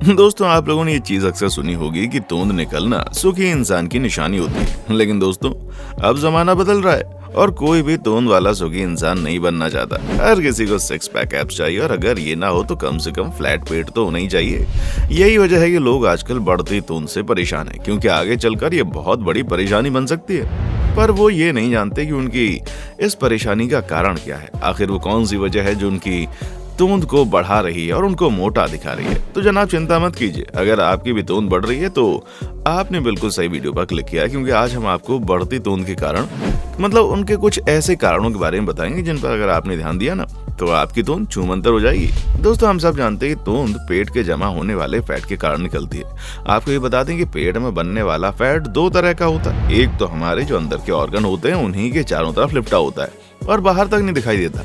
दोस्तों, आप लोगों ने ये चीज अक्सर सुनी होगी कि तोंद निकलना सुखी इंसान की निशानी होती है। लेकिन दोस्तों, अब जमाना बदल रहा है और कोई भी तोंद वाला सुखी इंसान नहीं बनना चाहता। हर किसी को सिक्स पैक एब्स चाहिए, और अगर ये ना हो तो कम से कम फ्लैट पेट तो होना ही चाहिए। यही वजह है कि लोग आजकल बढ़ती तोंद से परेशान हैं, क्योंकि आगे चलकर ये बहुत बड़ी परेशानी बन सकती है। पर वो ये नहीं जानते कि उनकी इस परेशानी का कारण क्या है। आखिर वो कौन सी वजह है जो उनकी तोंद को बढ़ा रही है और उनको मोटा दिखा रही है। तो जनाब, चिंता मत कीजिए, अगर आपकी भी तोंद बढ़ रही है तो आपने बिल्कुल सही वीडियो पर क्लिक किया है, क्योंकि आज हम आपको बढ़ती तोंद के कारण, मतलब उनके कुछ ऐसे कारणों के बारे में बताएंगे जिन पर अगर आपने ध्यान दिया ना तो आपकी तोंद छूमंतर हो जाएगी। दोस्तों, हम सब जानते हैं कि तोंद पेट के जमा होने वाले फैट के कारण निकलती है। आपको ये बता दें कि पेट में बनने वाला फैट दो तरह का होता है। एक तो हमारे जो अंदर के ऑर्गन होते हैं उन्हीं के चारों तरफ लिपटा होता है और बाहर तक नहीं दिखाई देता।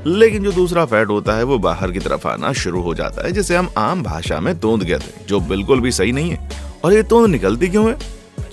लेकिन जो दूसरा फैट होता है वो बाहर की तरफ आना शुरू हो जाता है, जिसे हम आम भाषा में तोंद कहते हैं, जो बिल्कुल भी सही नहीं है। और ये तोंद निकलती क्यों है,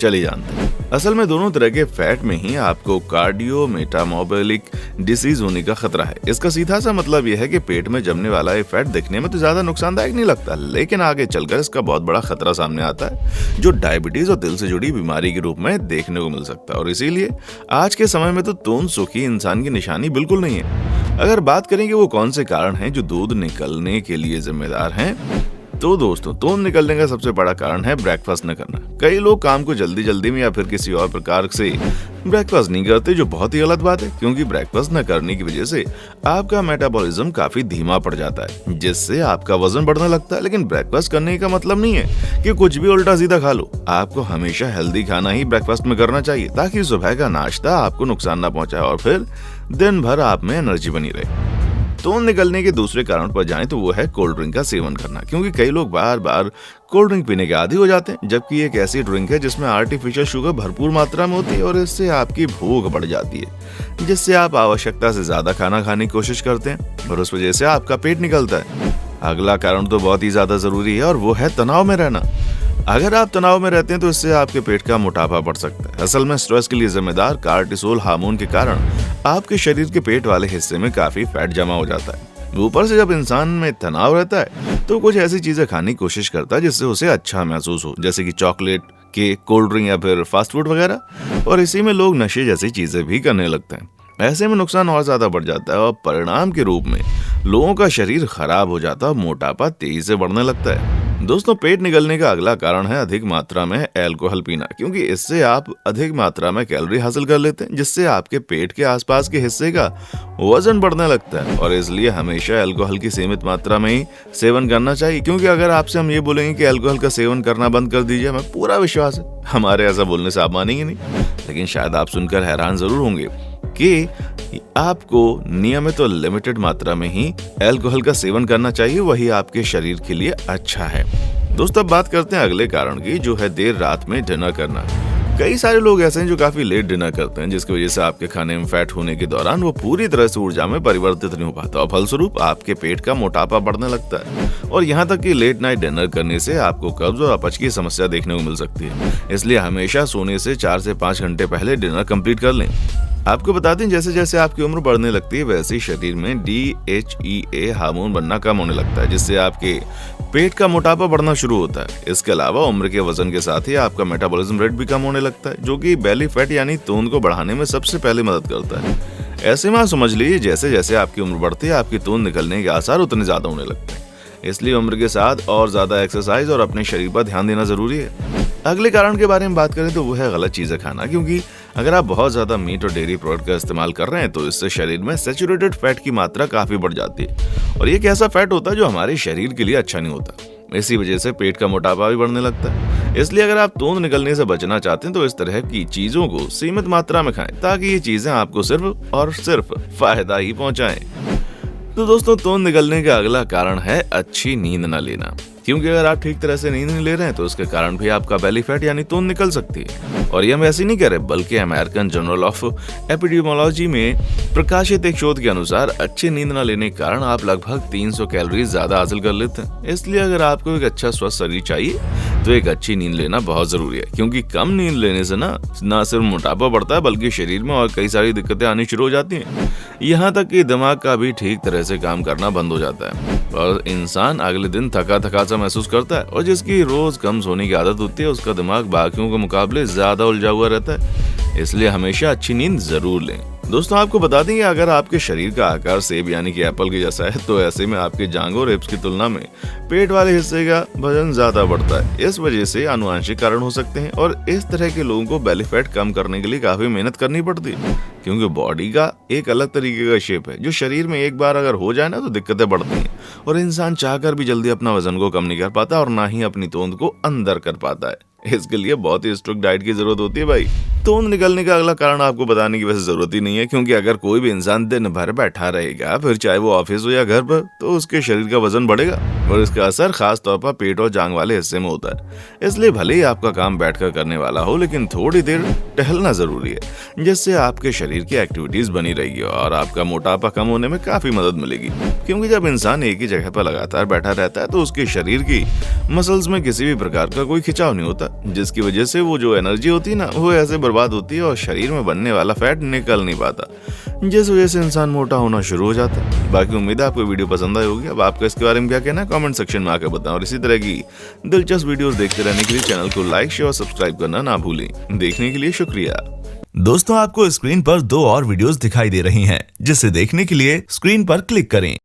चलिए जानते हैं। असल में दोनों तरह के फैट में ही आपको कार्डियो मेटाबॉलिक डिसीज होने का खतरा है। इसका सीधा सा मतलब यह है कि पेट में जमने वाला ये फैट दिखने में तो ज्यादा नुकसानदायक नहीं लगता, लेकिन आगे चलकर इसका बहुत बड़ा खतरा सामने आता है, जो डायबिटीज और दिल से जुड़ी बीमारी के रूप में देखने को मिल सकता है। और इसीलिए आज के समय में तो तोंद सुखी इंसान की निशानी बिल्कुल नहीं है। अगर बात करें कि वो कौन से कारण हैं जो दूध निकलने के लिए जिम्मेदार हैं, तो दोस्तों, तोंद निकलने का सबसे बड़ा कारण है ब्रेकफास्ट न करना। कई लोग काम को जल्दी में या फिर किसी और प्रकार से ब्रेकफास्ट नहीं करते, जो बहुत ही गलत बात है, क्योंकि ब्रेकफास्ट न करने की वजह से आपका मेटाबॉलिज्म काफी धीमा पड़ जाता है, जिससे आपका वजन बढ़ने लगता है। लेकिन ब्रेकफास्ट करने का मतलब नहीं है कि कुछ भी उल्टा सीधा खा लो। आपको हमेशा हेल्दी खाना ही ब्रेकफास्ट में करना चाहिए, ताकि सुबह का नाश्ता आपको नुकसान न पहुंचाए और फिर दिन भर आप में एनर्जी बनी रहे। तोंद निकलने के दूसरे कारण पर जाएं तो वो है कोल्ड ड्रिंक का सेवन करना, क्योंकि कई लोग बार बार कोल्ड ड्रिंक पीने के आदी हो जाते हैं, जबकि एक ऐसी ड्रिंक है जिसमें आर्टिफिशियल शुगर भरपूर मात्रा में होती है और इससे आपकी भूख बढ़ जाती है, जिससे आप आवश्यकता से ज्यादा खाना खाने की कोशिश करते हैं और उस वजह से आपका पेट निकलता है। अगला कारण तो बहुत ही ज्यादा जरूरी है और वो है तनाव में रहना। अगर आप तनाव में रहते हैं तो इससे आपके पेट का मोटापा बढ़ सकता है। असल में स्ट्रेस के लिए जिम्मेदार कार्टिसोल हार्मोन के कारण आपके शरीर के पेट वाले हिस्से में काफी फैट जमा हो जाता है। ऊपर से जब इंसान में तनाव रहता है तो कुछ ऐसी चीजें खाने की कोशिश करता है जिससे उसे अच्छा महसूस हो, जैसे कि चॉकलेट, केक, कोल्ड ड्रिंक या फिर फास्ट फूड वगैरह। और इसी में लोग नशे जैसी चीजें भी करने लगते हैं। ऐसे में नुकसान और ज्यादा बढ़ जाता है और परिणाम के रूप में लोगों का शरीर खराब हो जाता है और मोटापा तेजी से बढ़ने लगता है। दोस्तों, पेट निकलने का अगला कारण है अधिक मात्रा में अल्कोहल पीना, क्योंकि इससे आप अधिक मात्रा में कैलोरी हासिल कर लेते हैं, जिससे आपके पेट के आसपास के हिस्से का वजन बढ़ने लगता है। और इसलिए हमेशा अल्कोहल की सीमित मात्रा में ही सेवन करना चाहिए, क्योंकि अगर आपसे हम ये बोलेंगे कि अल्कोहल का सेवन करना बंद कर दीजिए, हमें पूरा विश्वास है हमारे ऐसा बोलने से आप मानेंगे नहीं। लेकिन शायद आप सुनकर हैरान जरूर होंगे कि आपको नियमित और लिमिटेड मात्रा में ही अल्कोहल का सेवन करना चाहिए, वही आपके शरीर के लिए अच्छा है। दोस्तों, अब बात करते हैं अगले कारण की, जो है देर रात में डिनर करना। कई सारे लोग ऐसे हैं जो काफी लेट डिनर करते हैं, जिसकी वजह से आपके खाने में फैट होने के दौरान वो पूरी तरह से ऊर्जा में परिवर्तित नहीं हो पाता और फलस्वरूप आपके पेट का मोटापा बढ़ने लगता है। और यहाँ तक कि लेट नाइट डिनर करने से आपको कब्ज और अपच की समस्या देखने को मिल सकती है। इसलिए हमेशा सोने से 4 से 5 घंटे पहले डिनर कंप्लीट कर लें। आपको बता दें, जैसे जैसे आपकी उम्र बढ़ने लगती है वैसे ही शरीर में DHEA हार्मोन बनना कम होने लगता है, जिससे आपके पेट का मोटापा बढ़ना शुरू होता है। इसके अलावा उम्र के वजन के साथ ही आपका मेटाबॉलिज्म रेट भी कम होने लगता है, जो कि बेली फैट यानी तोंद को बढ़ाने में सबसे पहले मदद करता है। ऐसे में समझ लीजिए, जैसे जैसे आपकी उम्र बढ़ती है आपकी तोंद निकलने के आसार उतने ज्यादा होने लगते हैं। इसलिए उम्र के साथ और ज्यादा एक्सरसाइज और अपने शरीर पर ध्यान देना जरूरी है। अगले कारण के बारे में बात करें तो वो है गलत चीजें खाना, क्योंकि अगर आप बहुत ज्यादा मीट और डेयरी प्रोडक्ट का इस्तेमाल कर रहे हैं तो इससे शरीर में सैचुरेटेड फैट की मात्रा काफी बढ़ जाती है और ये एक ऐसा फैट होता है जो हमारे शरीर के लिए अच्छा नहीं होता। इसी वजह से पेट का मोटापा भी बढ़ने लगता है। इसलिए अगर आप तोंद निकलने से बचना चाहते हैं तो इस तरह की चीजों को सीमित मात्रा में खाएं, ताकि ये चीजें आपको सिर्फ और सिर्फ फायदा ही पहुंचाएं। तो दोस्तों, तोंद निकलने का अगला कारण है अच्छी नींद न लेना, क्योंकि अगर आप ठीक तरह से नींद नहीं ले रहे हैं तो उसके कारण भी आपका बेली फैट यानी तोंद निकल सकती है। और ये हम ऐसे नहीं कह रहे, बल्कि अमेरिकन जर्नल ऑफ एपिडेमियोलॉजी में प्रकाशित एक शोध के अनुसार अच्छी नींद न लेने के कारण आप लगभग 300 कैलोरी ज्यादा हासिल कर लेते हैं। इसलिए अगर आपको एक अच्छा स्वस्थ शरीर चाहिए तो एक अच्छी नींद लेना बहुत जरूरी है, क्योंकि कम नींद लेने से ना सिर्फ मोटापा बढ़ता है बल्कि शरीर में और कई सारी दिक्कतें आनी शुरू हो जाती हैं। यहाँ तक कि दिमाग का भी ठीक तरह से काम करना बंद हो जाता है और इंसान अगले दिन थका थका सा महसूस करता है। और जिसकी रोज कम सोने की आदत होती है उसका दिमाग बाकियों के मुकाबले ज्यादा उलझा हुआ रहता है। इसलिए हमेशा अच्छी नींद जरूर लें। दोस्तों, आपको बता दें कि अगर आपके शरीर का आकार सेब यानी कि एप्पल के जैसा है तो ऐसे में आपकी जांघों और हिप्स की तुलना में पेट वाले हिस्से का वजन ज्यादा बढ़ता है। इस वजह से आनुवंशिक कारण हो सकते हैं और इस तरह के लोगों को बेली फैट कम करने के लिए काफी मेहनत करनी पड़ती है, क्योंकि बॉडी का एक अलग तरीके का शेप है जो शरीर में एक बार अगर हो जाए ना तो दिक्कतें बढ़ती हैं और इंसान चाहकर भी जल्दी अपना वजन को कम नहीं कर पाता और ना ही अपनी तोंद को अंदर कर पाता है। इसके लिए बहुत ही स्ट्रिक्ट डाइट की जरूरत होती है भाई। तोंद निकलने का अगला कारण आपको बताने की वैसे जरूरत ही नहीं है, क्योंकि अगर कोई भी इंसान दिन भर बैठा रहेगा, फिर चाहे वो ऑफिस हो या घर पर, तो उसके शरीर का वजन बढ़ेगा और इसका असर खास तौर पर पेट और जांघ वाले हिस्से में होता है। इसलिए भले ही आपका काम बैठकर करने वाला हो, लेकिन थोड़ी देर टहलना जरूरी है, जिससे आपके शरीर की एक्टिविटीज बनी रहेगी और आपका मोटापा कम होने में काफी मदद मिलेगी। क्योंकि जब इंसान एक ही जगह पर लगातार बैठा रहता है तो उसके शरीर की मसल्स में किसी भी प्रकार का कोई खिंचाव नहीं होता, जिसकी वजह से वो जो एनर्जी होती है ना वो ऐसे बर्बाद होती है और शरीर में बनने वाला फैट निकल नहीं पाता, जिस वजह से इंसान मोटा होना शुरू हो जाता है। बाकी उम्मीद है आपको वीडियो पसंद आई होगी। अब आपका इसके बारे में क्या कहना है कमेंट सेक्शन में आकर बताएं और इसी तरह की दिलचस्प वीडियोस देखते रहने के लिए चैनल को लाइक शेयर और सब्सक्राइब करना ना भूलें। देखने के लिए शुक्रिया। दोस्तों, आपको स्क्रीन पर 2 और वीडियोस दिखाई दे रही हैं, जिसे देखने के लिए स्क्रीन पर क्लिक करें।